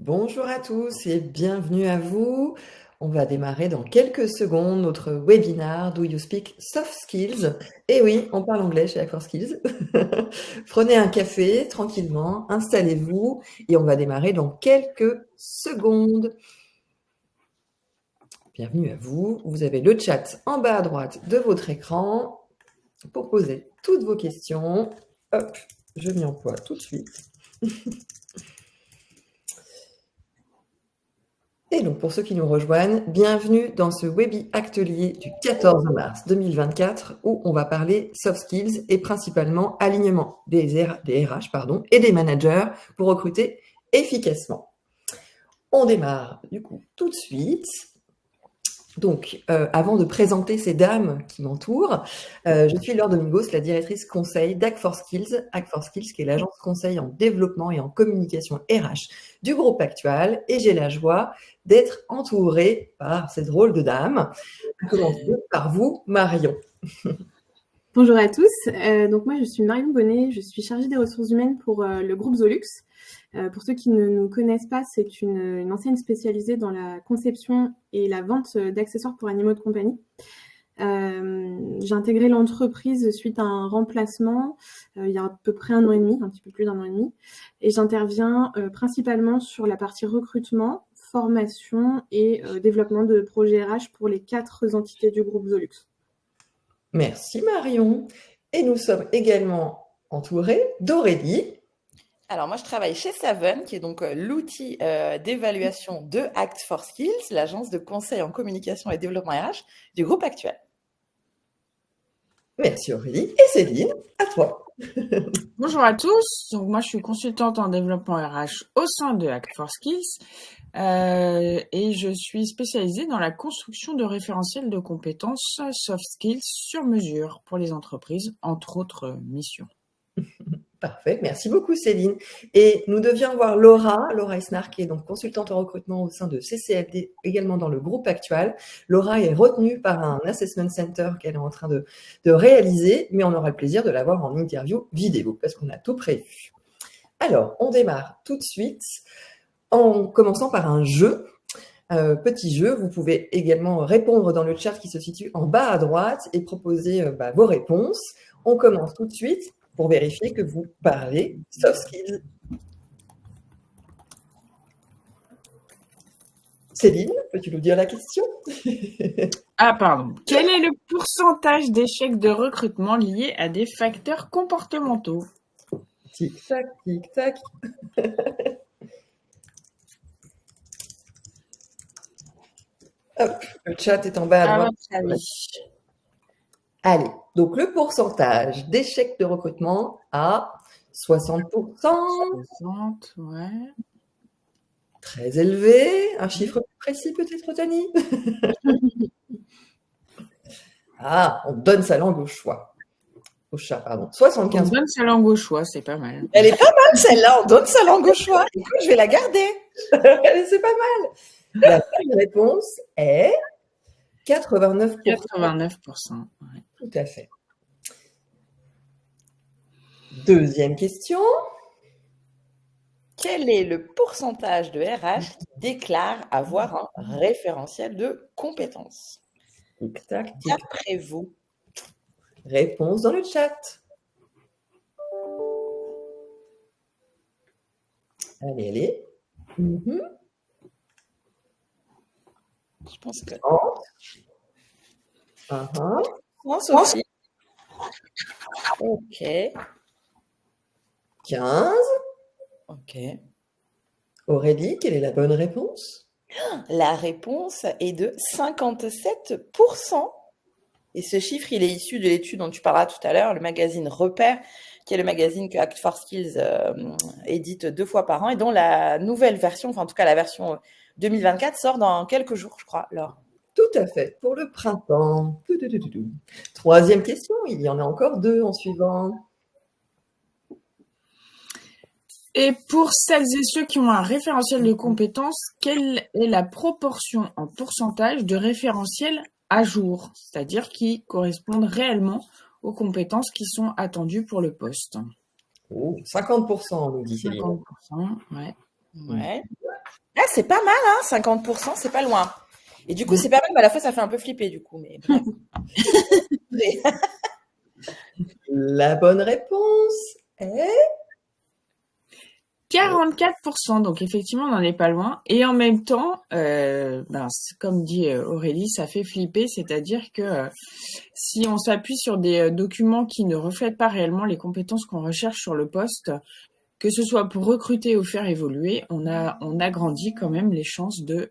Bonjour à tous et bienvenue à vous. On va démarrer dans quelques secondes notre webinaire Do You Speak Soft Skills? Et oui, on parle anglais chez Accor Skills. Prenez un café tranquillement, installez-vous et on va démarrer dans quelques secondes. Bienvenue à vous. Vous avez le chat en bas à droite de votre écran pour poser toutes vos questions. Hop, je m'y emploie tout de suite. Et donc, pour ceux qui nous rejoignent, bienvenue dans ce Webi-Atelier du 14 mars 2024 où on va parler soft skills et principalement alignement des RH et des managers pour recruter efficacement. On démarre du coup tout de suite. Donc, avant de présenter ces dames qui m'entourent, je suis Laure Domingos, la directrice conseil d'Act4 Skills. Act4 Skills, qui est l'agence conseil en développement et en communication RH du groupe Actual. Et j'ai la joie d'être entourée par ces drôles de dames. À commencer par vous, Marion. Bonjour à tous. Donc moi, je suis Marion Bonnet. Je suis chargée des ressources humaines pour le groupe Zolux. Pour ceux qui ne nous connaissent pas, c'est une enseigne spécialisée dans la conception et la vente d'accessoires pour animaux de compagnie. J'ai intégré l'entreprise suite à un remplacement il y a à peu près 1 an et demi, un petit peu plus d'1 an et demi. Et j'interviens principalement sur la partie recrutement, formation et développement de projets RH pour les 4 entités du groupe Zolux. Merci Marion. Et nous sommes également entourés d'Aurélie. Alors moi, je travaille chez Saven, qui est donc l'outil d'évaluation de Act4 Skills, l'agence de conseil en communication et développement RH du groupe Actuel. Merci Aurélie. Et Céline, à toi. Bonjour à tous. Donc moi, je suis consultante en développement RH au sein de Act4 Skills et je suis spécialisée dans la construction de référentiels de compétences soft skills sur mesure pour les entreprises, entre autres missions. Parfait, merci beaucoup Céline. Et nous devions voir Laura Esnar, qui est donc consultante en recrutement au sein de CCFD, également dans le groupe Actual. Laura est retenue par un assessment center qu'elle est en train de réaliser, mais on aura le plaisir de la voir en interview vidéo, parce qu'on a tout prévu. Alors, on démarre tout de suite en commençant par un jeu. Petit jeu, vous pouvez également répondre dans le chat qui se situe en bas à droite et proposer vos réponses. On commence tout de suite pour vérifier que vous parlez soft skills. Céline, peux-tu nous dire la question? Ah, pardon. Quel est le pourcentage d'échecs de recrutement liés à des facteurs comportementaux? Tic-tac, tic-tac. Hop, le chat est en bas à droite. Allez, donc le pourcentage d'échecs de recrutement à 60%. 60, ouais. Très élevé. Un chiffre plus précis peut-être, Tani? Ah, on donne sa langue au choix. Au chat, pardon. 75%. On donne sa langue au choix, c'est pas mal. Elle est pas mal celle-là, on donne sa langue au choix. Écoute, je vais la garder. C'est pas mal. La bonne réponse est 89%. 89%. Ouais. Tout à fait. Deuxième question. Quel est le pourcentage de RH qui déclare avoir un référentiel de compétences? Tic-tac, tic. D'après vous? Réponse dans le chat. Allez, allez. Je pense que... France aussi. Ok. 15. Ok. Aurélie, quelle est la bonne réponse? La réponse est de 57%. Et ce chiffre, il est issu de l'étude dont tu parleras tout à l'heure, le magazine Repère, qui est le magazine que Act4 Skills édite 2 fois par an et dont la nouvelle version, enfin en tout cas la version 2024, sort dans quelques jours, je crois, Laure. Tout à fait, pour le printemps. Troisième question, il y en a encore 2 en suivant. Et pour celles et ceux qui ont un référentiel de compétences, quelle est la proportion en pourcentage de référentiels à jour, c'est-à-dire qui correspondent réellement aux compétences qui sont attendues pour le poste? Oh, 50%, nous dit Céline. 50%, ouais. Ouais. Ah, c'est pas mal, hein, 50%, c'est pas loin. Et du coup, c'est pas mal, mais à la fois, ça fait un peu flipper, du coup. Mais bref. La bonne réponse est 44%, donc effectivement, on n'en est pas loin. Et en même temps, comme dit Aurélie, ça fait flipper, c'est-à-dire que si on s'appuie sur des documents qui ne reflètent pas réellement les compétences qu'on recherche sur le poste, que ce soit pour recruter ou faire évoluer, on agrandit quand même les chances de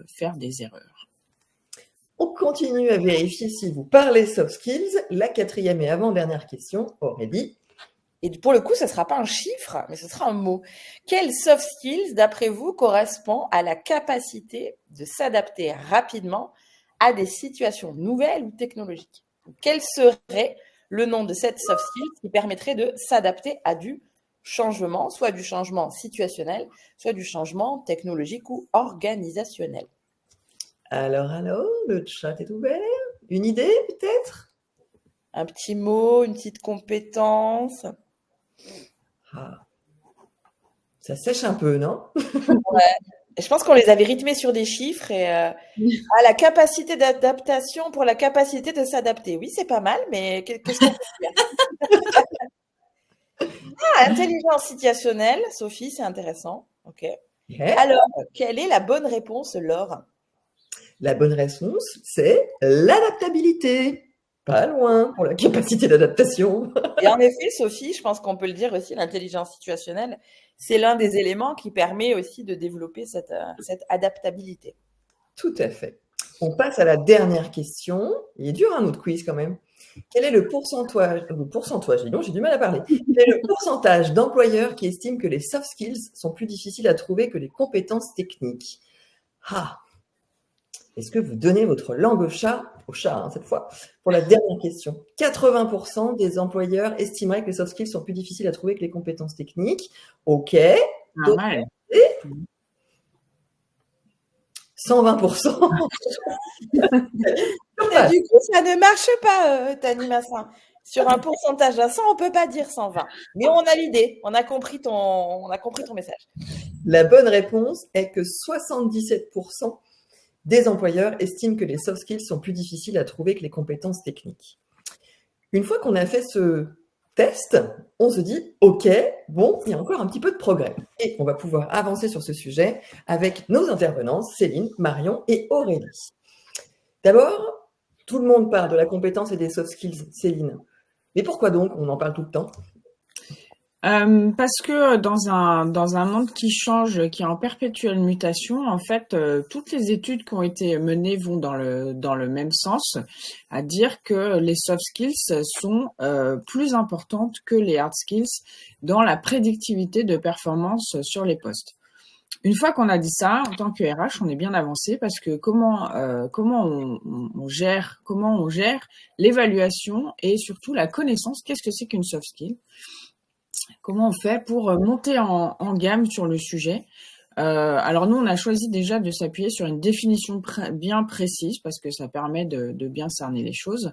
faire des erreurs. On continue à vérifier si vous parlez soft skills. La 4e et avant-dernière question, Aurélie. Et pour le coup, ce ne sera pas un chiffre, mais ce sera un mot. Quel soft skills, d'après vous, correspond à la capacité de s'adapter rapidement à des situations nouvelles ou technologiques? Quel serait le nom de cette soft skills qui permettrait de s'adapter à du changement, soit du changement situationnel, soit du changement technologique ou organisationnel? Alors, le chat est ouvert. Une idée, peut-être? Un petit mot, une petite compétence. Ah. Ça sèche un peu, non? Ouais. Je pense qu'on les avait rythmés sur des chiffres et la capacité d'adaptation pour la capacité de s'adapter. Oui, c'est pas mal, mais qu'est-ce qu'on peut faire? Intelligence situationnelle, Sophie, c'est intéressant. Ok. Okay. Alors, quelle est la bonne réponse, Laure? La bonne réponse, c'est l'adaptabilité. Pas loin pour la capacité d'adaptation. Et en effet, Sophie, je pense qu'on peut le dire aussi, l'intelligence situationnelle, c'est l'un des éléments qui permet aussi de développer cette adaptabilité. Tout à fait. On passe à la dernière question. Il est dur, notre quiz quand même. Quel est le pourcentage, non, j'ai du mal à parler. Quel est le pourcentage d'employeurs qui estiment que les soft skills sont plus difficiles à trouver que les compétences techniques? Est-ce que vous donnez votre langue au chat cette fois, pour la dernière question? 80% des employeurs estimeraient que les soft skills sont plus difficiles à trouver que les compétences techniques. Ok. Ah ouais. 120%. Du coup, ça ne marche pas, Tani Massin. Sur un pourcentage à 100, on ne peut pas dire 120. Mais on a l'idée, on a compris ton message. La bonne réponse est que 77% des employeurs estiment que les soft skills sont plus difficiles à trouver que les compétences techniques. Une fois qu'on a fait ce test, on se dit, OK, bon, il y a encore un petit peu de progrès. Et on va pouvoir avancer sur ce sujet avec nos intervenantes, Céline, Marion et Aurélie. D'abord, tout le monde parle de la compétence et des soft skills, Céline. Mais pourquoi donc on en parle tout le temps? Parce que dans un monde qui change, qui est en perpétuelle mutation, en fait, toutes les études qui ont été menées vont dans le même sens, à dire que les soft skills sont plus importantes que les hard skills dans la prédictivité de performance sur les postes. Une fois qu'on a dit ça, en tant que RH, on est bien avancé parce que comment on gère l'évaluation et surtout la connaissance. Qu'est-ce que c'est qu'une soft skill? Comment on fait pour monter en gamme sur le sujet? Alors nous, on a choisi déjà de s'appuyer sur une définition bien précise parce que ça permet de bien cerner les choses.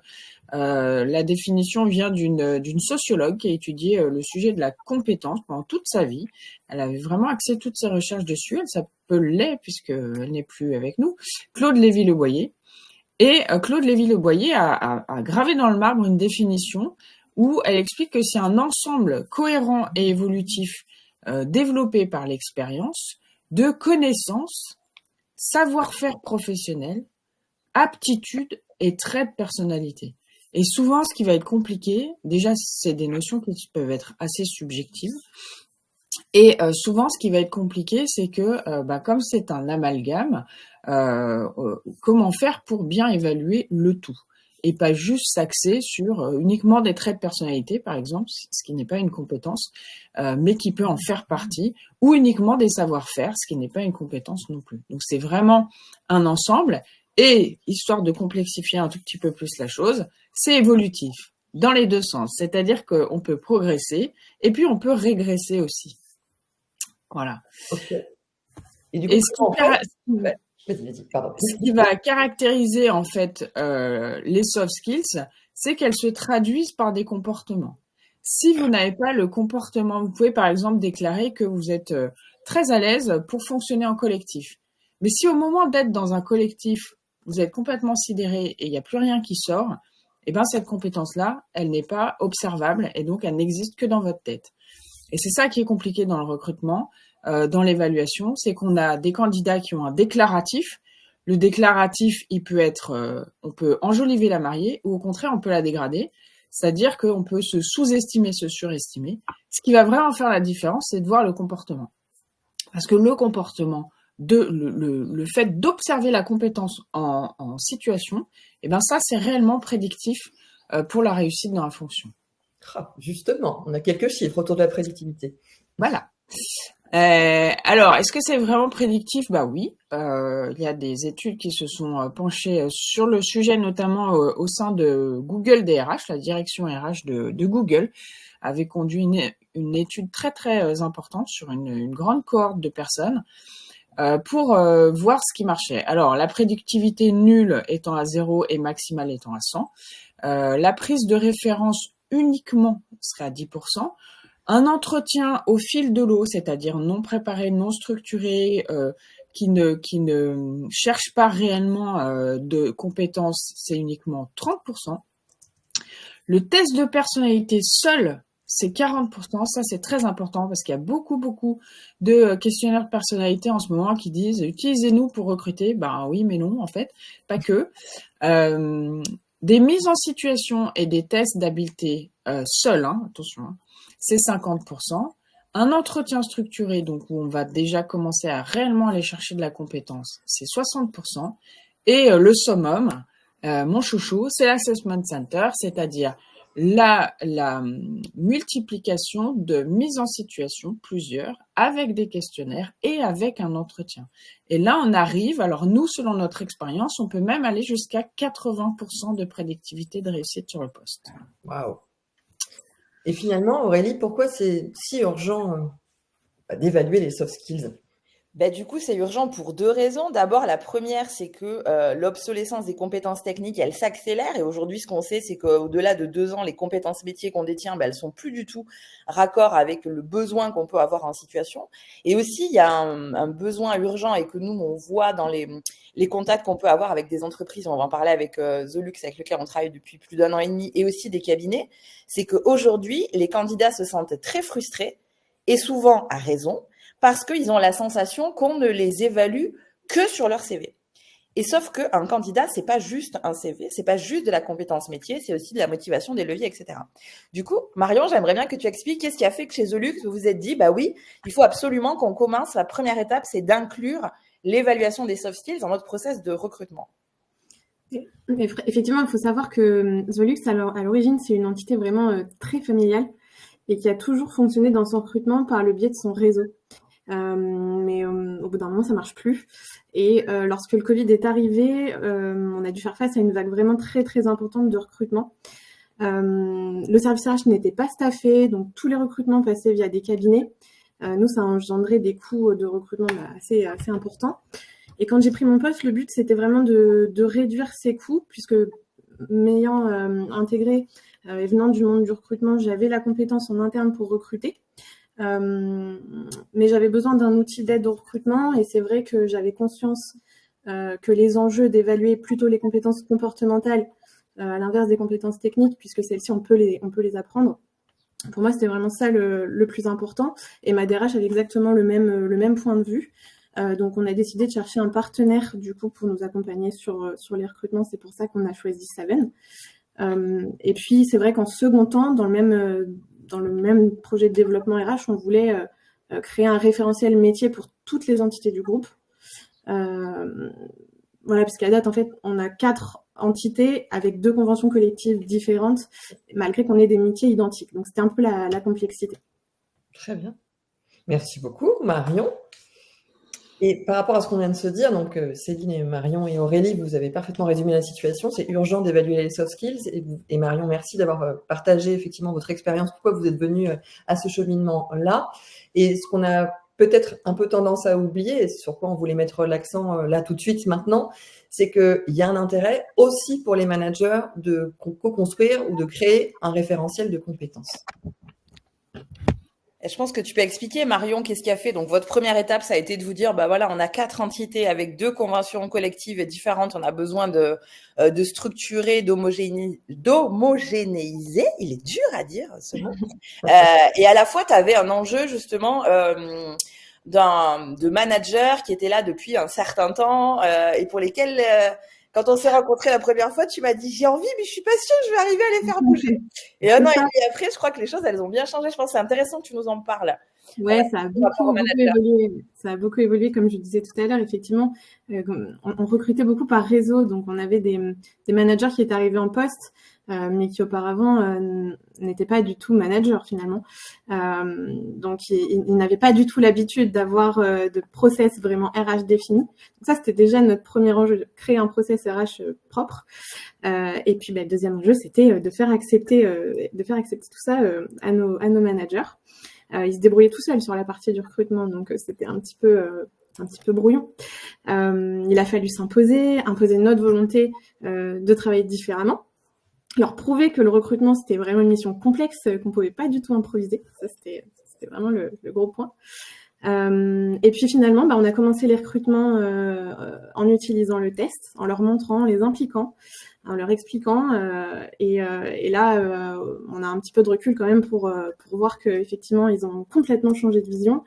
La définition vient d'une sociologue qui a étudié le sujet de la compétence pendant toute sa vie. Elle avait vraiment axé toutes ses recherches dessus. Elle s'appelait, puisqu'elle n'est plus avec nous, Claude Lévy-Le-Boyer. Et Claude Lévy-Le-Boyer a gravé dans le marbre une définition où elle explique que c'est un ensemble cohérent et évolutif développé par l'expérience de connaissances, savoir-faire professionnel, aptitudes et traits de personnalité. Et souvent, ce qui va être compliqué, déjà, c'est des notions qui peuvent être assez subjectives. Et souvent, ce qui va être compliqué, c'est que, comme c'est un amalgame, comment faire pour bien évaluer le tout? Et pas juste s'axer sur uniquement des traits de personnalité, par exemple, ce qui n'est pas une compétence, mais qui peut en faire partie, ou uniquement des savoir-faire, ce qui n'est pas une compétence non plus. Donc, c'est vraiment un ensemble. Et, histoire de complexifier un tout petit peu plus la chose, c'est évolutif, dans les deux sens. C'est-à-dire qu'on peut progresser, et puis on peut régresser aussi. Voilà. Okay. Et du coup, ce qui va caractériser en fait les soft skills, c'est qu'elles se traduisent par des comportements. si vous n'avez pas le comportement. Vous pouvez par exemple déclarer que vous êtes très à l'aise pour fonctionner en collectif. Mais si au moment d'être dans un collectif, vous êtes complètement sidéré et il n'y a plus rien qui sort, eh ben cette compétence-là, elle n'est pas observable et donc elle n'existe que dans votre tête. Et c'est ça qui est compliqué dans le recrutement, dans l'évaluation, c'est qu'on a des candidats qui ont un déclaratif. Le déclaratif, il peut être, on peut enjoliver la mariée ou au contraire, on peut la dégrader. C'est-à-dire qu'on peut se sous-estimer, se surestimer. Ce qui va vraiment faire la différence, c'est de voir le comportement. Parce que le comportement, le fait d'observer la compétence en situation, eh ben ça, c'est réellement prédictif pour la réussite dans la fonction. Ah, justement, on a quelques chiffres autour de la prédictivité. Voilà. Alors, est-ce que c'est vraiment prédictif? Bah oui, il y a des études qui se sont penchées sur le sujet, notamment au sein de Google DRH, la direction RH de Google avait conduit une étude très très importante sur une grande cohorte de personnes pour voir ce qui marchait. Alors, la prédictivité nulle étant à 0 et maximale étant à 100, la prise de référence uniquement serait à 10%. Un entretien au fil de l'eau, c'est-à-dire non préparé, non structuré, qui ne cherche pas réellement de compétences, c'est uniquement 30%. Le test de personnalité seul, c'est 40%. Ça, c'est très important parce qu'il y a beaucoup de questionnaires de personnalité en ce moment qui disent « utilisez-nous pour recruter ». Ben oui, mais non, en fait, pas que. Des mises en situation et des tests d'habileté seuls, attention, c'est 50%. Un entretien structuré, donc où on va déjà commencer à réellement aller chercher de la compétence, c'est 60%. Et le summum, mon chouchou, c'est l'Assessment Center, c'est-à-dire la multiplication de mises en situation, plusieurs, avec des questionnaires et avec un entretien. Et là, on arrive, alors nous, selon notre expérience, on peut même aller jusqu'à 80% de prédictivité de réussite sur le poste. Waouh! Et finalement, Aurélie, pourquoi c'est si urgent d'évaluer les soft skills? Du coup, c'est urgent pour 2 raisons. D'abord, la première, c'est que l'obsolescence des compétences techniques, elle s'accélère. Et aujourd'hui, ce qu'on sait, c'est qu'au-delà de 2 ans, les compétences métiers qu'on détient, elles sont plus du tout raccord avec le besoin qu'on peut avoir en situation. Et aussi, il y a un besoin urgent et que nous, on voit dans les contacts qu'on peut avoir avec des entreprises. On va en parler avec The Lux, avec lequel on travaille depuis plus d'1 an et demi, et aussi des cabinets. C'est qu'aujourd'hui, les candidats se sentent très frustrés et souvent à raison, parce qu'ils ont la sensation qu'on ne les évalue que sur leur CV. Et sauf qu'un candidat, c'est pas juste un CV, c'est pas juste de la compétence métier, c'est aussi de la motivation, des leviers, etc. Du coup, Marion, j'aimerais bien que tu expliques qu'est-ce qui a fait que chez The Lux, vous vous êtes dit, bah oui, il faut absolument qu'on commence, la première étape, c'est d'inclure l'évaluation des soft skills dans notre process de recrutement. Effectivement, il faut savoir que The Lux, à l'origine, c'est une entité vraiment très familiale et qui a toujours fonctionné dans son recrutement par le biais de son réseau. Mais au bout d'un moment, ça marche plus. Et lorsque le Covid est arrivé, on a dû faire face à une vague vraiment très très importante de recrutement. Le service RH n'était pas staffé, donc tous les recrutements passaient via des cabinets. Nous, ça a engendré des coûts de recrutement assez importants. Et quand j'ai pris mon poste, le but, c'était vraiment de réduire ces coûts, puisque m'ayant intégré et venant du monde du recrutement, j'avais la compétence en interne pour recruter. Mais j'avais besoin d'un outil d'aide au recrutement et c'est vrai que j'avais conscience que les enjeux d'évaluer plutôt les compétences comportementales à l'inverse des compétences techniques, puisque celles-ci on peut les apprendre. Pour moi, c'était vraiment ça le plus important et ma DRH avait exactement le même point de vue. Donc on a décidé de chercher un partenaire du coup pour nous accompagner sur les recrutements. C'est pour ça qu'on a choisi Saven. Et puis c'est vrai qu'en second temps, dans le même projet de développement RH, on voulait créer un référentiel métier pour toutes les entités du groupe. Voilà, parce qu'à date, en fait, on a 4 entités avec 2 conventions collectives différentes, malgré qu'on ait des métiers identiques. Donc, c'était un peu la complexité. Très bien. Merci beaucoup, Marion. Et par rapport à ce qu'on vient de se dire, donc Céline et Marion et Aurélie, vous avez parfaitement résumé la situation. C'est urgent d'évaluer les soft skills. Et Marion, merci d'avoir partagé effectivement votre expérience, pourquoi vous êtes venue à ce cheminement-là. Et ce qu'on a peut-être un peu tendance à oublier, et sur quoi on voulait mettre l'accent là tout de suite maintenant, c'est qu'il y a un intérêt aussi pour les managers de co-construire ou de créer un référentiel de compétences. Et je pense que tu peux expliquer, Marion, qu'est-ce qui a fait. Donc, votre première étape, ça a été de vous dire, bah voilà, on a 4 entités avec 2 conventions collectives différentes. On a besoin de structurer, d'homogénéiser. Il est dur à dire, ce mot. Et à la fois, tu avais un enjeu, justement, de managers qui étaient là depuis un certain temps et pour lesquels, quand on s'est rencontrés la première fois, tu m'as dit j'ai envie, mais je suis pas sûre que je vais arriver à les faire bouger. Et un an et demi après, je crois que les choses, elles ont bien changé. Je pense que c'est intéressant que tu nous en parles. Ouais, ça a beaucoup évolué. Ça a beaucoup évolué, comme je disais tout à l'heure. Effectivement, on recrutait beaucoup par réseau. Donc, on avait des managers qui étaient arrivés en poste, mais qui auparavant n'étaient pas du tout managers finalement. Donc, ils n'avaient pas du tout l'habitude d'avoir de process vraiment RH définis. Donc ça, c'était déjà notre premier enjeu, de créer un process RH propre. Et puis, le deuxième enjeu, c'était de faire accepter tout ça à nos managers. Ils se débrouillaient tout seuls sur la partie du recrutement, donc c'était un petit peu brouillon. Il a fallu imposer notre volonté de travailler différemment, leur prouver que le recrutement c'était vraiment une mission complexe qu'on pouvait pas du tout improviser. Ça c'était vraiment le gros point. Et puis finalement, on a commencé les recrutements en utilisant le test, en leur montrant, en les impliquant, en leur expliquant. Et là, on a un petit peu de recul quand même pour voir qu'effectivement, ils ont complètement changé de vision.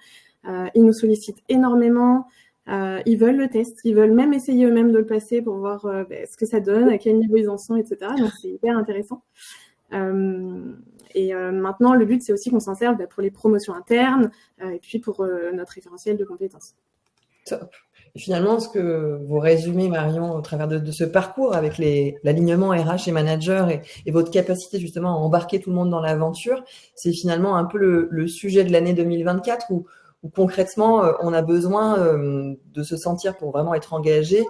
Ils nous sollicitent énormément. Ils veulent le test. Ils veulent même essayer eux-mêmes de le passer pour voir ce que ça donne, à quel niveau ils en sont, etc. Donc, c'est hyper intéressant. Et maintenant, le but, c'est aussi qu'on s'en serve pour les promotions internes et puis pour notre référentiel de compétences. Top. Et finalement, ce que vous résumez, Marion, au travers de ce parcours avec l'alignement RH et manager et votre capacité justement à embarquer tout le monde dans l'aventure, c'est finalement un peu le sujet de l'année 2024 où concrètement, on a besoin de se sentir pour vraiment être engagé,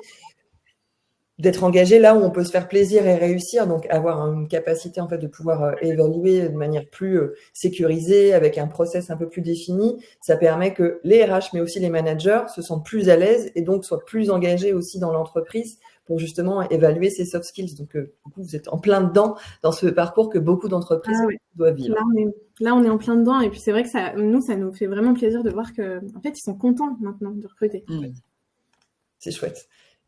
d'être engagé là où on peut se faire plaisir et réussir, donc avoir une capacité en fait de pouvoir évaluer de manière plus sécurisée, avec un process un peu plus défini. Ça permet que les RH mais aussi les managers se sentent plus à l'aise et donc soient plus engagés aussi dans l'entreprise pour justement évaluer ces soft skills. Donc du coup, vous êtes en plein dedans dans ce parcours que beaucoup d'entreprises doivent vivre. Là, on est en plein dedans et puis c'est vrai que ça nous fait vraiment plaisir de voir que en fait ils sont contents maintenant de recruter. C'est chouette.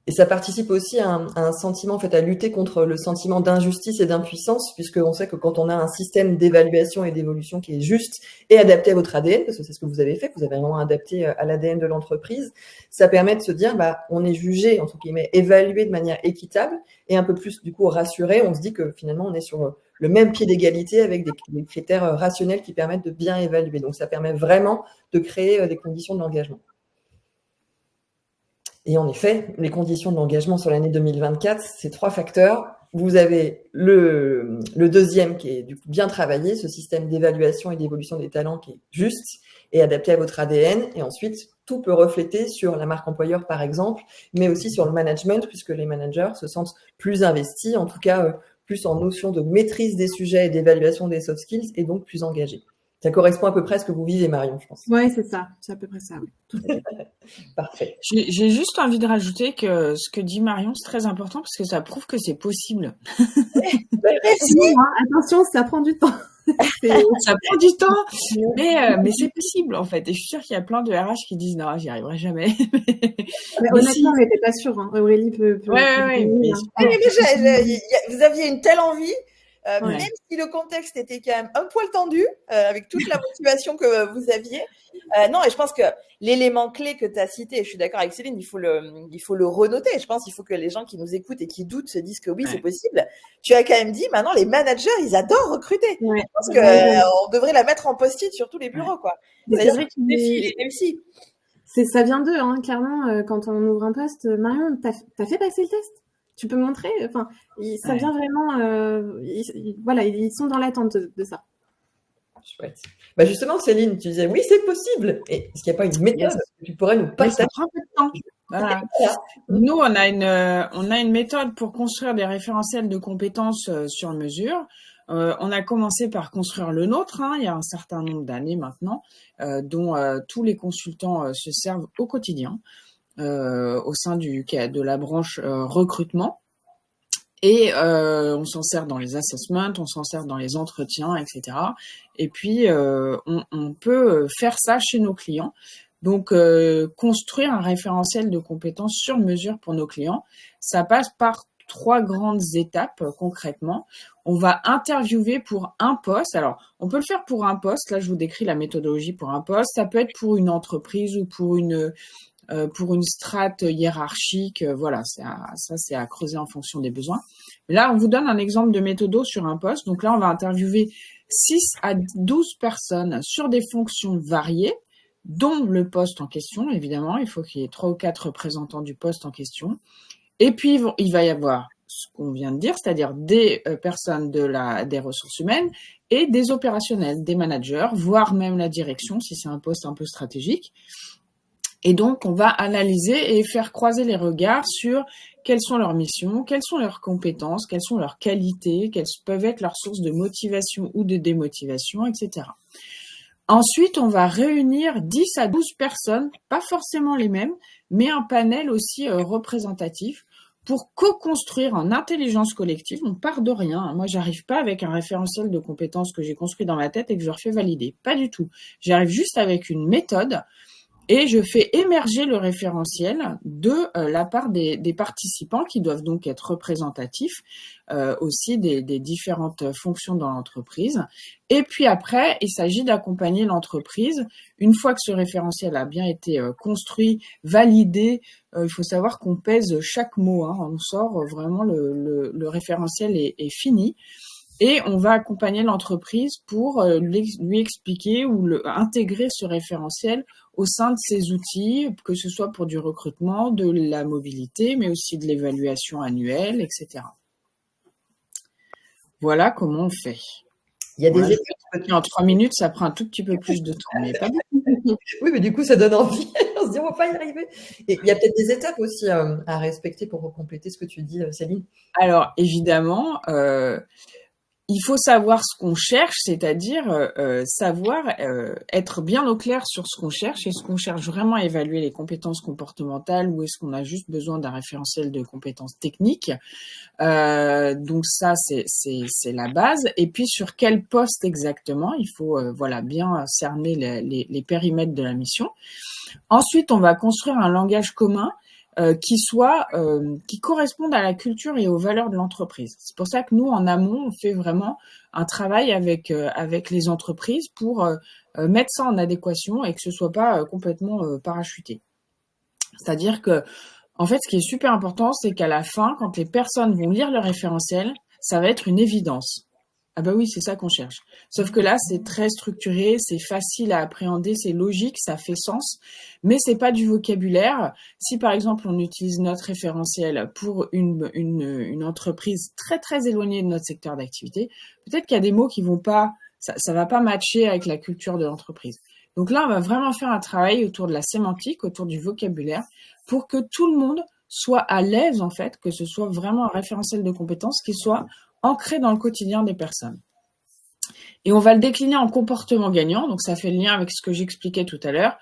Et ça participe aussi à un sentiment, en fait, à lutter contre le sentiment d'injustice et d'impuissance, puisqu'on sait que quand on a un système d'évaluation et d'évolution qui est juste et adapté à votre ADN, parce que c'est ce que vous avez fait, que vous avez vraiment adapté à l'ADN de l'entreprise, ça permet de se dire, on est jugé, entre guillemets, évalué de manière équitable et un peu plus, du coup, rassuré. On se dit que finalement, on est sur le même pied d'égalité avec des critères rationnels qui permettent de bien évaluer. Donc, ça permet vraiment de créer des conditions de l'engagement. Et en effet, les conditions de l'engagement sur l'année 2024, c'est 3 facteurs. Vous avez le deuxième qui est du coup bien travaillé, ce système d'évaluation et d'évolution des talents qui est juste et adapté à votre ADN. Et ensuite, tout peut refléter sur la marque employeur, par exemple, mais aussi sur le management, puisque les managers se sentent plus investis, en tout cas plus en notion de maîtrise des sujets et d'évaluation des soft skills, et donc plus engagés. Ça correspond à peu près à ce que vous vivez, Marion, je pense. Oui, c'est ça. C'est à peu près ça, oui. Tout à fait. Parfait. J'ai juste envie de rajouter que ce que dit Marion, c'est très important parce que ça prouve que c'est possible. Attention, ça prend du temps. Ça prend du temps, mais c'est possible en fait. Et je suis sûre qu'il y a plein de RH qui disent non, j'y arriverai jamais. Honnêtement, on n'était pas sûre. Hein. Aurélie peut. Vous aviez une telle envie. Même si le contexte était quand même un poil tendu, avec toute la motivation que vous aviez. Non, et je pense que l'élément clé que tu as cité, et je suis d'accord avec Céline, il faut le renoter. Je pense qu'il faut que les gens qui nous écoutent et qui doutent se disent que oui, c'est possible. Tu as quand même dit, maintenant, les managers, ils adorent recruter. Je pense qu'on devrait la mettre en post-it sur tous les bureaux, quoi. C'est vrai que il est réussi. Ça vient d'eux, hein, clairement. Quand on ouvre un poste, Marion, t'as fait passer le test? Tu peux me montrer? Enfin, ça vient vraiment. Ils sont dans l'attente de ça. Chouette. Justement, Céline, tu disais oui, c'est possible. Et est-ce qu'il n'y a pas une méthode que tu pourrais nous partager? Ça prend un peu de temps. Voilà. Nous, on a une méthode pour construire des référentiels de compétences sur mesure. On a commencé par construire le nôtre, hein, il y a un certain nombre d'années maintenant, dont tous les consultants se servent au quotidien au sein de la branche recrutement. Et on s'en sert dans les assessments, on s'en sert dans les entretiens, etc. Et puis, on peut faire ça chez nos clients. Donc, construire un référentiel de compétences sur mesure pour nos clients, ça passe par 3 grandes étapes concrètement. On va interviewer pour un poste. Alors, on peut le faire pour un poste. Là, je vous décris la méthodologie pour un poste. Ça peut être pour une entreprise ou pour une strate hiérarchique. Voilà, ça c'est à creuser en fonction des besoins. Mais là, on vous donne un exemple de méthodo sur un poste. Donc là, on va interviewer 6 à 12 personnes sur des fonctions variées, dont le poste en question, évidemment. Il faut qu'il y ait 3 ou 4 représentants du poste en question. Et puis, il va y avoir ce qu'on vient de dire, c'est-à-dire des personnes des ressources humaines et des opérationnels, des managers, voire même la direction, si c'est un poste un peu stratégique. Et donc, on va analyser et faire croiser les regards sur quelles sont leurs missions, quelles sont leurs compétences, quelles sont leurs qualités, quelles peuvent être leurs sources de motivation ou de démotivation, etc. Ensuite, on va réunir 10 à 12 personnes, pas forcément les mêmes, mais un panel aussi représentatif pour co-construire en intelligence collective. On part de rien. Moi, j'arrive pas avec un référentiel de compétences que j'ai construit dans ma tête et que je refais valider. Pas du tout. J'arrive juste avec une méthode et je fais émerger le référentiel de la part des participants qui doivent donc être représentatifs aussi des différentes fonctions dans l'entreprise. Et puis après, il s'agit d'accompagner l'entreprise. Une fois que ce référentiel a bien été construit, validé, il faut savoir qu'on pèse chaque mot. Hein. On sort vraiment, le référentiel est fini. Et on va accompagner l'entreprise pour lui expliquer ou intégrer ce référentiel au sein de ses outils, que ce soit pour du recrutement, de la mobilité, mais aussi de l'évaluation annuelle, etc. Voilà comment on fait. Il y a des étapes. En 3 minutes, ça prend un tout petit peu plus de temps, mais pas beaucoup. Oui, mais du coup, ça donne envie. On se dit, on va pas y arriver. Et il y a peut-être des étapes aussi à respecter pour compléter ce que tu dis, Céline. Alors, évidemment, il faut savoir ce qu'on cherche, c'est-à-dire savoir être bien au clair sur ce qu'on cherche. Est-ce qu'on cherche vraiment à évaluer les compétences comportementales ou est-ce qu'on a juste besoin d'un référentiel de compétences techniques? Donc ça, c'est la base. Et puis sur quel poste exactement? Il faut bien cerner les périmètres de la mission. Ensuite, on va construire un langage commun qui correspondent à la culture et aux valeurs de l'entreprise. C'est pour ça que nous, en amont, on fait vraiment un travail avec les entreprises pour mettre ça en adéquation et que ce soit pas complètement parachuté. C'est-à-dire que, en fait, ce qui est super important, c'est qu'à la fin, quand les personnes vont lire le référentiel, ça va être une évidence. Ah bah oui, c'est ça qu'on cherche. Sauf que là, c'est très structuré, c'est facile à appréhender, c'est logique, ça fait sens, mais c'est pas du vocabulaire. Si par exemple on utilise notre référentiel pour une entreprise très très éloignée de notre secteur d'activité, peut-être qu'il y a des mots qui vont pas, ça va pas matcher avec la culture de l'entreprise. Donc là, on va vraiment faire un travail autour de la sémantique, autour du vocabulaire, pour que tout le monde soit à l'aise en fait, que ce soit vraiment un référentiel de compétences qui soit ancré dans le quotidien des personnes. Et on va le décliner en comportement gagnant, donc ça fait le lien avec ce que j'expliquais tout à l'heure.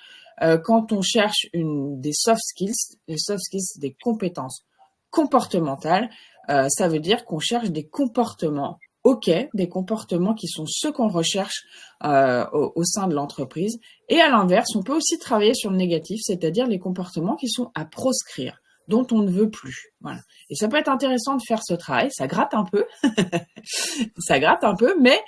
Quand on cherche des soft skills, les soft skills, c'est des compétences comportementales, ça veut dire qu'on cherche des comportements des comportements qui sont ceux qu'on recherche au sein de l'entreprise. Et à l'inverse, on peut aussi travailler sur le négatif, c'est-à-dire les comportements qui sont à proscrire, dont on ne veut plus. Voilà. Et ça peut être intéressant de faire ce travail, ça gratte un peu, mais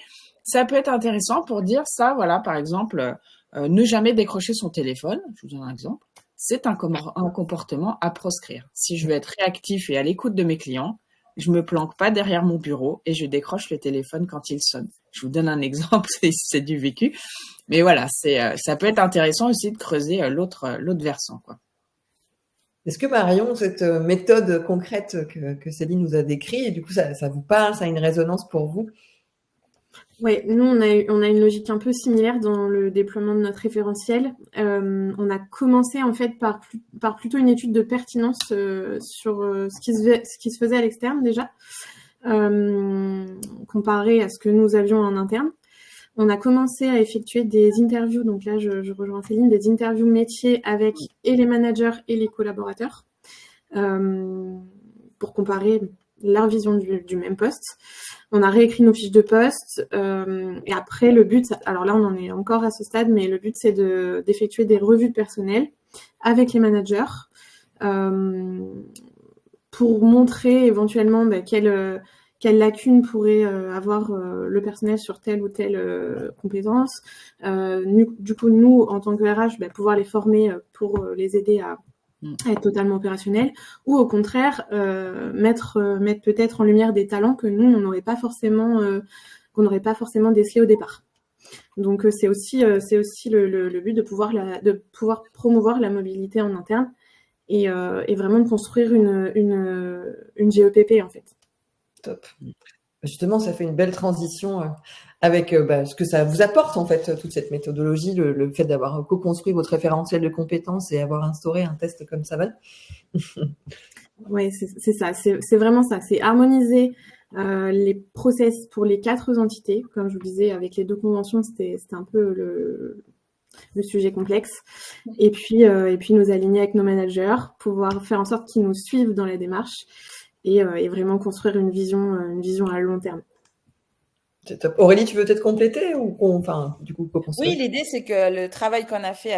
ça peut être intéressant pour dire ça, voilà, par exemple, ne jamais décrocher son téléphone, je vous donne un exemple, c'est un comportement à proscrire. Si je veux être réactif et à l'écoute de mes clients, je me planque pas derrière mon bureau et je décroche le téléphone quand il sonne. Je vous donne un exemple, c'est du vécu. Mais voilà, ça peut être intéressant aussi de creuser l'autre versant, quoi. Est-ce que Marion, cette méthode concrète que Céline nous a décrite, et du coup ça vous parle, ça a une résonance pour vous? Oui, nous on a une logique un peu similaire dans le déploiement de notre référentiel. On a commencé en fait par plutôt une étude de pertinence sur ce qui se faisait à l'externe déjà. comparé à ce que nous avions en interne. On a commencé à effectuer des interviews, donc là je rejoins Céline, des interviews métiers avec et les managers et les collaborateurs pour comparer leur vision du même poste. On a réécrit nos fiches de poste et après le but, alors là on en est encore à ce stade, mais le but c'est d'effectuer des revues de personnel avec les managers pour montrer éventuellement quelles lacunes pourrait avoir le personnel sur telle ou telle compétence. Du coup, nous, en tant que RH, pouvoir les former pour les aider à être totalement opérationnels, ou au contraire, mettre peut-être en lumière des talents que nous, on n'aurait pas forcément décelés au départ. Donc, c'est aussi le but de pouvoir promouvoir la mobilité en interne et vraiment de construire une GEPP, en fait. Top. Justement, ça fait une belle transition avec ce que ça vous apporte, en fait, toute cette méthodologie, le fait d'avoir co-construit votre référentiel de compétences et avoir instauré un test comme Savan. Oui, c'est ça. C'est vraiment ça. C'est harmoniser les process pour les 4 entités. Comme je vous disais, avec les 2 conventions, c'était un peu le sujet complexe. Et puis nous aligner avec nos managers, pouvoir faire en sorte qu'ils nous suivent dans la démarche et vraiment construire une vision à long terme. C'est top. Aurélie, tu veux peut-être compléter ou du coup co-construire? Oui, l'idée c'est que le travail qu'on a fait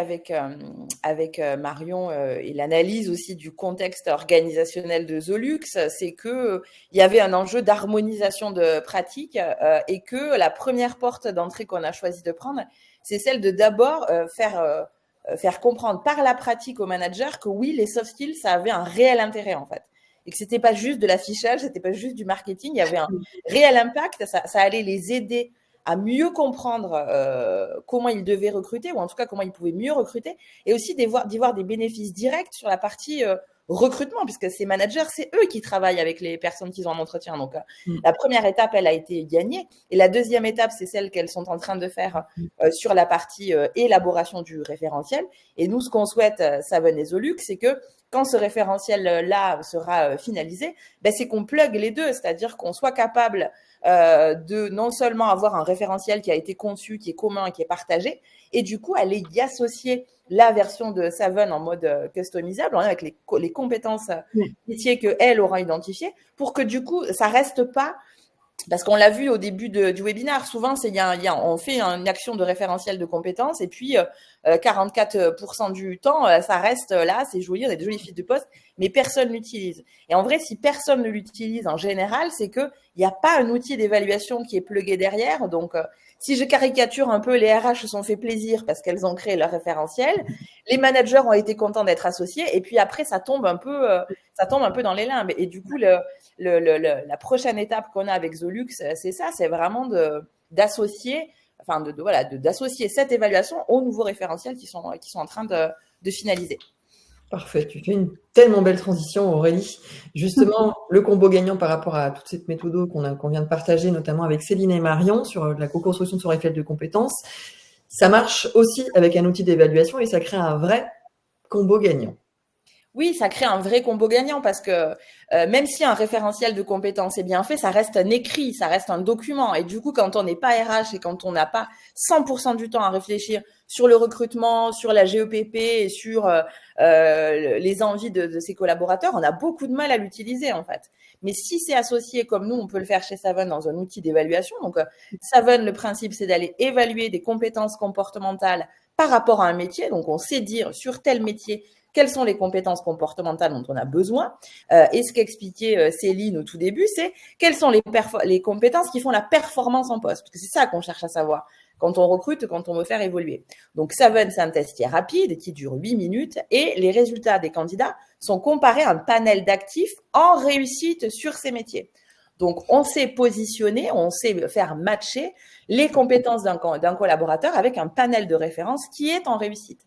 avec Marion et l'analyse aussi du contexte organisationnel de Zolux, c'est que il y avait un enjeu d'harmonisation de pratiques et que la première porte d'entrée qu'on a choisi de prendre, c'est celle de d'abord faire comprendre par la pratique aux managers que oui, les soft skills, ça avait un réel intérêt en fait. Et que c'était pas juste de l'affichage, c'était pas juste du marketing, il y avait un réel impact, ça allait les aider à mieux comprendre comment ils devaient recruter, ou en tout cas comment ils pouvaient mieux recruter, et aussi d'y voir des bénéfices directs sur la partie recrutement, puisque ces managers, c'est eux qui travaillent avec les personnes qu'ils ont en entretien. Donc, la première étape, elle a été gagnée. Et la deuxième étape, c'est celle qu'elles sont en train de faire sur la partie élaboration du référentiel. Et nous, ce qu'on souhaite, Savan et Zolux, c'est que quand ce référentiel-là sera finalisé, c'est qu'on plug les deux, c'est-à-dire qu'on soit capable de non seulement avoir un référentiel qui a été conçu, qui est commun et qui est partagé, et du coup, aller y associer la version de Savan en mode customisable, avec les compétences métiers qu'elle aura identifiées, pour que du coup, ça reste pas... Parce qu'on l'a vu au début du webinaire, souvent, on fait une action de référentiel de compétences et puis 44% du temps, ça reste là, c'est joli, on a des jolies fiches de poste, mais personne l'utilise. Et en vrai, si personne ne l'utilise en général, c'est qu'il n'y a pas un outil d'évaluation qui est plugué derrière. Donc, si je caricature un peu, les RH se sont fait plaisir parce qu'elles ont créé leur référentiel. Les managers ont été contents d'être associés et puis après, ça tombe un peu dans les limbes. Et du coup, la prochaine étape qu'on a avec Zolux, c'est ça, c'est vraiment d'associer cette évaluation aux nouveaux référentiels qui sont en train de finaliser. Parfait, tu fais une tellement belle transition, Aurélie. Justement, le combo gagnant par rapport à toute cette méthode qu'on vient de partager, notamment avec Céline et Marion, sur la co-construction sur référentiel de compétences, ça marche aussi avec un outil d'évaluation et ça crée un vrai combo gagnant. Oui, ça crée un vrai combo gagnant parce que même si un référentiel de compétences est bien fait, ça reste un écrit, ça reste un document. Et du coup, quand on n'est pas RH et quand on n'a pas 100% du temps à réfléchir sur le recrutement, sur la GEPP et sur les envies de ses collaborateurs, on a beaucoup de mal à l'utiliser en fait. Mais si c'est associé comme nous, on peut le faire chez Savan dans un outil d'évaluation. Donc Savan, le principe, c'est d'aller évaluer des compétences comportementales par rapport à un métier. Donc on sait dire sur tel métier quelles sont les compétences comportementales dont on a besoin. Et ce qu'expliquait Céline au tout début, c'est quelles sont les compétences qui font la performance en poste. Parce que c'est ça qu'on cherche à savoir quand on recrute, quand on veut faire évoluer. Donc, Savan, c'est un test qui est rapide, qui dure 8 minutes, et les résultats des candidats sont comparés à un panel d'actifs en réussite sur ces métiers. Donc, on sait positionner, on sait faire matcher les compétences d'un collaborateur avec un panel de référence qui est en réussite.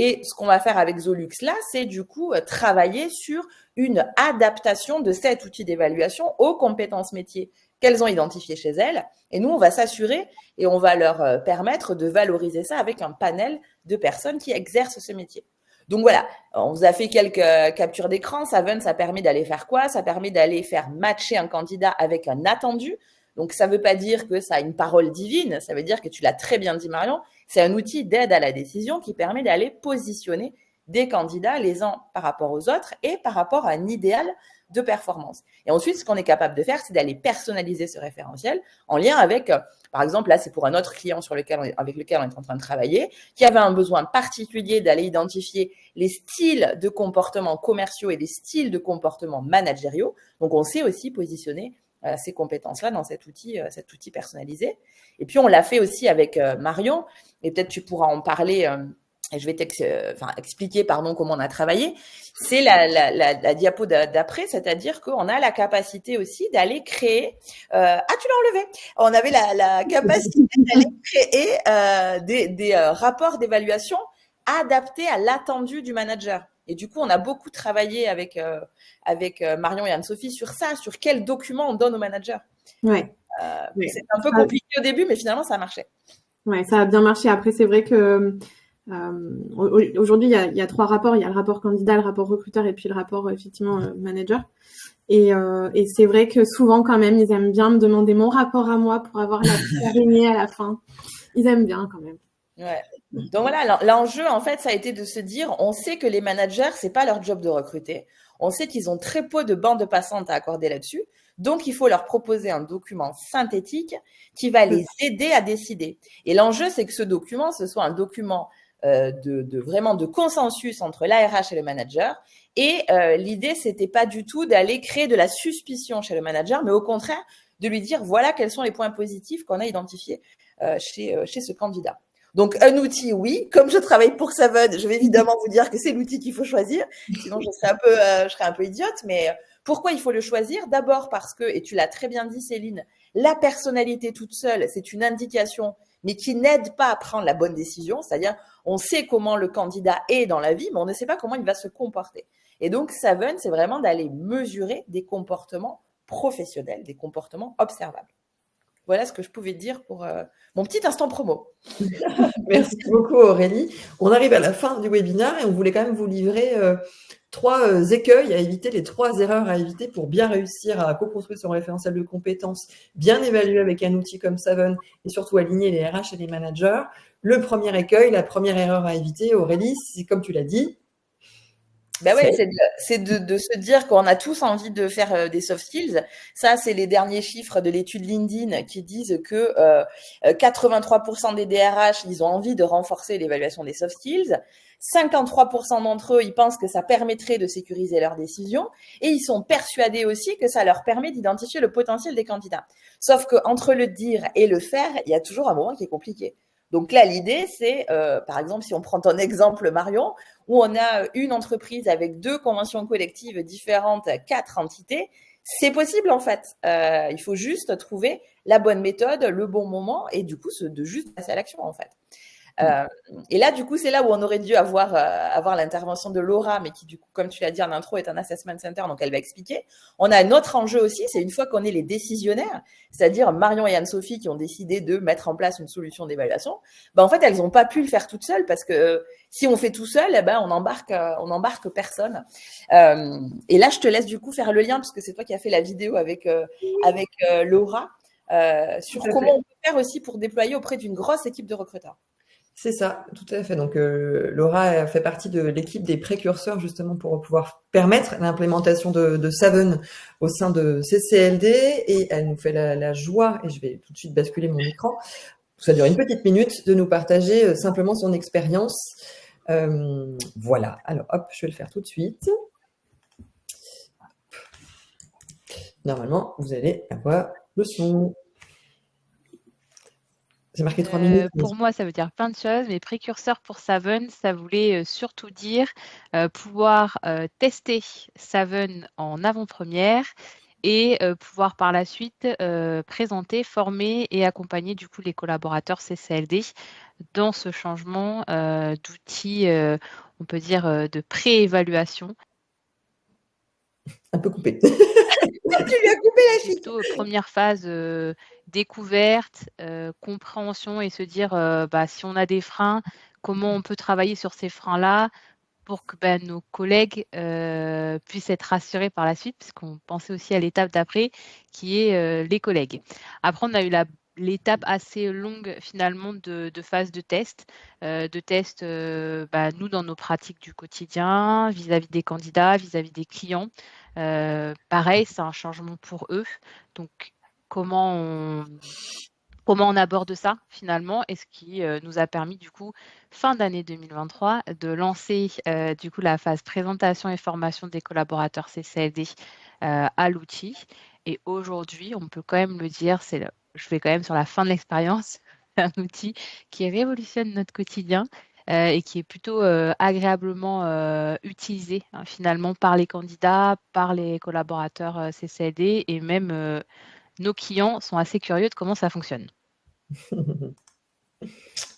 Et ce qu'on va faire avec Zolux là, c'est du coup travailler sur une adaptation de cet outil d'évaluation aux compétences métiers qu'elles ont identifiées chez elles. Et nous, on va s'assurer et on va leur permettre de valoriser ça avec un panel de personnes qui exercent ce métier. Donc voilà, on vous a fait quelques captures d'écran. Savon, ça permet d'aller faire quoi? Ça permet d'aller faire matcher un candidat avec un attendu. Donc ça ne veut pas dire que ça a une parole divine, ça veut dire que tu l'as très bien dit Marion, c'est un outil d'aide à la décision qui permet d'aller positionner des candidats les uns par rapport aux autres et par rapport à un idéal de performance. Et ensuite, ce qu'on est capable de faire, c'est d'aller personnaliser ce référentiel en lien avec, par exemple, là, c'est pour un autre client avec lequel on est en train de travailler, qui avait un besoin particulier d'aller identifier les styles de comportement commerciaux et les styles de comportement managériaux. Donc, on sait aussi positionner ces compétences-là dans cet outil personnalisé. Et puis, on l'a fait aussi avec Marion, et peut-être tu pourras en parler et je vais expliquer comment on a travaillé. C'est la diapo d'après, c'est-à-dire qu'on a la capacité aussi d'aller créer. Tu l'as enlevé. On avait la capacité d'aller créer des rapports d'évaluation adaptés à l'attendu du manager. Et du coup, on a beaucoup travaillé avec Marion et Anne-Sophie sur ça, sur quels documents on donne aux managers. Ouais. C'est un peu compliqué au début, mais finalement, ça a marché. Ouais, ça a bien marché. Après, c'est vrai que aujourd'hui, il y a 3 rapports. Il y a le rapport candidat, le rapport recruteur et puis le rapport effectivement manager. Et c'est vrai que souvent, quand même, ils aiment bien me demander mon rapport à moi pour avoir la petite araignée à la fin. Ils aiment bien quand même. Ouais. Donc voilà, l'enjeu, en fait, ça a été de se dire, on sait que les managers, c'est pas leur job de recruter. On sait qu'ils ont très peu de bande passante à accorder là-dessus. Donc, il faut leur proposer un document synthétique qui va les aider à décider. Et l'enjeu, c'est que ce document, ce soit un document vraiment de consensus entre l'ARH et le manager. Et l'idée, c'était pas du tout d'aller créer de la suspicion chez le manager, mais au contraire, de lui dire, voilà quels sont les points positifs qu'on a identifiés chez ce candidat. Donc, un outil, oui. Comme je travaille pour Savon, je vais évidemment vous dire que c'est l'outil qu'il faut choisir. Sinon, je serais un peu idiote. Mais pourquoi il faut le choisir? D'abord parce que, et tu l'as très bien dit, Céline, la personnalité toute seule, c'est une indication, mais qui n'aide pas à prendre la bonne décision. C'est-à-dire, on sait comment le candidat est dans la vie, mais on ne sait pas comment il va se comporter. Et donc, Savon, c'est vraiment d'aller mesurer des comportements professionnels, des comportements observables. Voilà ce que je pouvais dire pour mon petit instant promo. Merci beaucoup Aurélie. On arrive à la fin du webinaire et on voulait quand même vous livrer 3 écueils à éviter, les 3 erreurs à éviter pour bien réussir à co-construire son référentiel de compétences, bien évaluer avec un outil comme Savon et surtout aligner les RH et les managers. Le premier écueil, la première erreur à éviter, Aurélie, c'est comme tu l'as dit. Ben ouais, c'est de se dire qu'on a tous envie de faire des soft skills. Ça, c'est les derniers chiffres de l'étude LinkedIn qui disent que 83% des DRH, ils ont envie de renforcer l'évaluation des soft skills. 53% d'entre eux, ils pensent que ça permettrait de sécuriser leurs décisions et ils sont persuadés aussi que ça leur permet d'identifier le potentiel des candidats. Sauf qu'entre le dire et le faire, il y a toujours un moment qui est compliqué. Donc là, l'idée, c'est, par exemple, si on prend ton exemple, Marion, où on a une entreprise avec 2 conventions collectives différentes, 4 entités, c'est possible en fait. Il faut juste trouver la bonne méthode, le bon moment et du coup, de juste passer à l'action en fait. Et là, du coup, c'est là où on aurait dû avoir l'intervention de Laura, mais qui, du coup, comme tu l'as dit en intro, est un assessment center, donc elle va expliquer. On a un autre enjeu aussi, c'est une fois qu'on est les décisionnaires, c'est-à-dire Marion et Anne-Sophie qui ont décidé de mettre en place une solution d'évaluation, en fait, elles n'ont pas pu le faire toutes seules parce que si on fait tout seul, on embarque personne. Et là, je te laisse du coup faire le lien parce que c'est toi qui as fait la vidéo avec Laura sur comment on peut faire aussi pour déployer auprès d'une grosse équipe de recruteurs. C'est ça, tout à fait. Donc, Laura fait partie de l'équipe des précurseurs justement pour pouvoir permettre l'implémentation de Savon au sein de CCLD et elle nous fait la joie, et je vais tout de suite basculer mon écran, ça dure une petite minute, de nous partager simplement son expérience. Voilà, alors hop, je vais le faire tout de suite. Normalement, vous allez avoir le son. C'est marqué 3 minutes. Pour moi, ça veut dire plein de choses, mais précurseur pour Savon, ça voulait surtout dire pouvoir tester Savon en avant-première et pouvoir par la suite présenter, former et accompagner du coup les collaborateurs CCLD dans ce changement d'outils, on peut dire, de pré-évaluation. Un peu coupé. Tu lui as coupé la chic. Plutôt première phase découverte, compréhension et se dire si on a des freins, comment on peut travailler sur ces freins-là pour que nos collègues puissent être rassurés par la suite, puisqu'on pensait aussi à l'étape d'après, qui est les collègues. Après, on a eu l'étape assez longue finalement de phase de test, nous dans nos pratiques du quotidien, vis-à-vis des candidats, vis-à-vis des clients. Pareil, c'est un changement pour eux. Donc, comment on aborde ça finalement, et ce qui nous a permis du coup, fin d'année 2023, de lancer du coup la phase présentation et formation des collaborateurs CCLD à l'outil. Et aujourd'hui, on peut quand même le dire, je vais quand même sur la fin de l'expérience, un outil qui révolutionne notre quotidien et qui est plutôt agréablement utilisé finalement par les candidats, par les collaborateurs CCLD, et même nos clients sont assez curieux de comment ça fonctionne.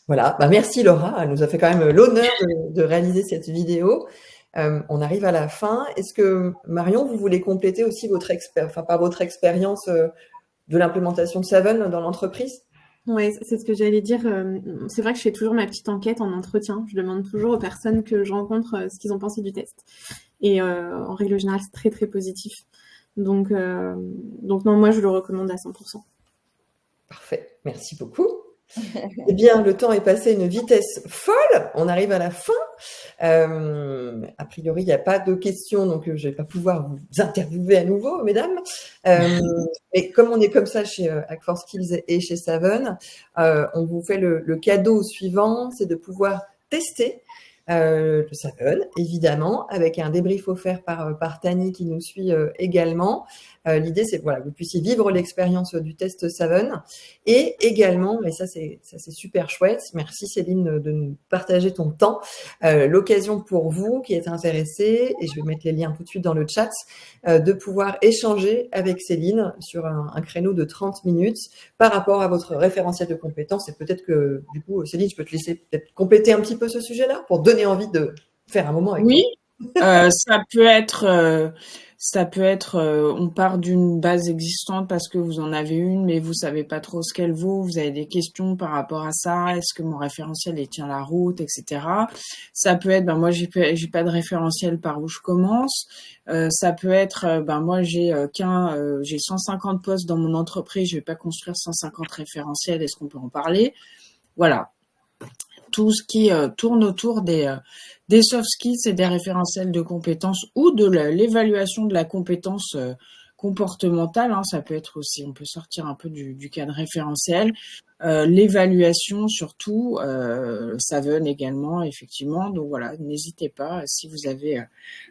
Voilà, merci Laura, elle nous a fait quand même l'honneur de réaliser cette vidéo. On arrive à la fin. Est-ce que Marion, vous voulez compléter aussi par votre expérience de l'implémentation de Saven dans l'entreprise? Oui, c'est ce que j'allais dire. C'est vrai que je fais toujours ma petite enquête en entretien. Je demande toujours aux personnes que je rencontre ce qu'ils ont pensé du test. Et en règle générale, c'est très, très positif. Donc non, moi, je le recommande à 100%. Parfait, merci beaucoup. Eh bien, le temps est passé à une vitesse folle. On arrive à la fin. A priori, il n'y a pas de questions, donc je ne vais pas pouvoir vous interviewer à nouveau, mesdames. Mais comme on est comme ça chez Act4Skills et chez Saven, on vous fait le cadeau suivant, c'est de pouvoir tester le Saven, évidemment, avec un débrief offert par Tani qui nous suit également. L'idée, c'est que vous puissiez vivre l'expérience du test Saven, et également, et ça c'est super chouette, merci Céline de nous partager ton temps, l'occasion pour vous qui êtes intéressés, et je vais mettre les liens tout de suite dans le chat, de pouvoir échanger avec Céline sur un créneau de 30 minutes par rapport à votre référentiel de compétences. Et peut-être que, du coup, Céline, je peux te laisser peut-être compléter un petit peu ce sujet-là pour donner envie de faire un moment avec Oui, ça peut être, on part d'une base existante parce que vous en avez une, mais vous savez pas trop ce qu'elle vaut, vous avez des questions par rapport à ça, est-ce que mon référentiel il tient la route, etc. Ça peut être, moi j'ai pas de référentiel, par où je commence. Ça peut être, moi j'ai 150 postes dans mon entreprise, je vais pas construire 150 référentiels, est-ce qu'on peut en parler? Voilà. Tout ce qui tourne autour des soft skills et des référentiels de compétences, ou de l'évaluation de la compétence comportementale, ça peut être aussi, on peut sortir un peu du cadre référentiel, l'évaluation surtout, Saven également, effectivement. Donc voilà, n'hésitez pas, si vous avez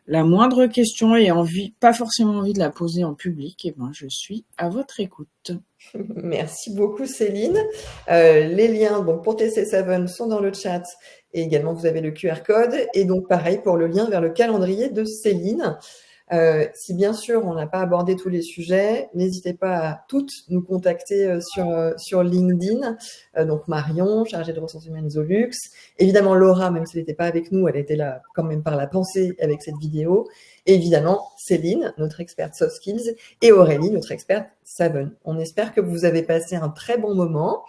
la moindre question et pas forcément envie de la poser en public, je suis à votre écoute. Merci beaucoup Céline. Les liens pour tester Saven sont dans le chat, et également vous avez le QR code, et donc pareil pour le lien vers le calendrier de Céline. Si bien sûr on n'a pas abordé tous les sujets, n'hésitez pas à toutes nous contacter sur LinkedIn. Donc Marion, chargée de ressources humaines Zolux, évidemment Laura, même si elle n'était pas avec nous, elle était là quand même par la pensée avec cette vidéo, et évidemment Céline, notre experte soft skills, et Aurélie, notre experte Saven. On espère que vous avez passé un très bon moment,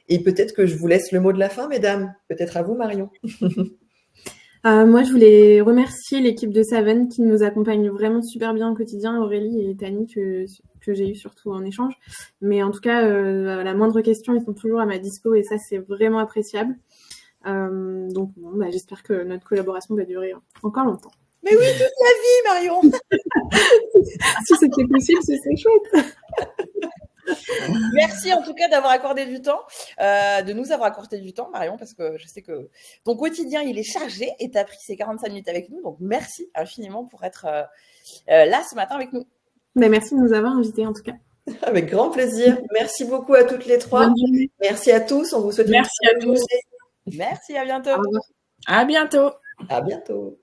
et peut-être que je vous laisse le mot de la fin, mesdames. Peut-être à vous, Marion. Moi, je voulais remercier l'équipe de Saven qui nous accompagne vraiment super bien au quotidien, Aurélie et Tani, que j'ai eu surtout en échange. Mais en tout cas, la moindre question, ils sont toujours à ma dispo, et ça, c'est vraiment appréciable. Donc, j'espère que notre collaboration va durer encore longtemps. Mais oui, toute la vie, Marion. Si c'était possible, ce serait chouette. Merci en tout cas d'avoir accordé du temps, de nous avoir accordé du temps, Marion, parce que je sais que ton quotidien, il est chargé, et tu as pris ces 45 minutes avec nous. Donc, merci infiniment pour être là ce matin avec nous. Merci de nous avoir invités, en tout cas. Avec grand plaisir. Merci beaucoup à toutes les trois. Merci à tous. On vous souhaite une bonne journée. Merci, à bientôt. À bientôt. À bientôt.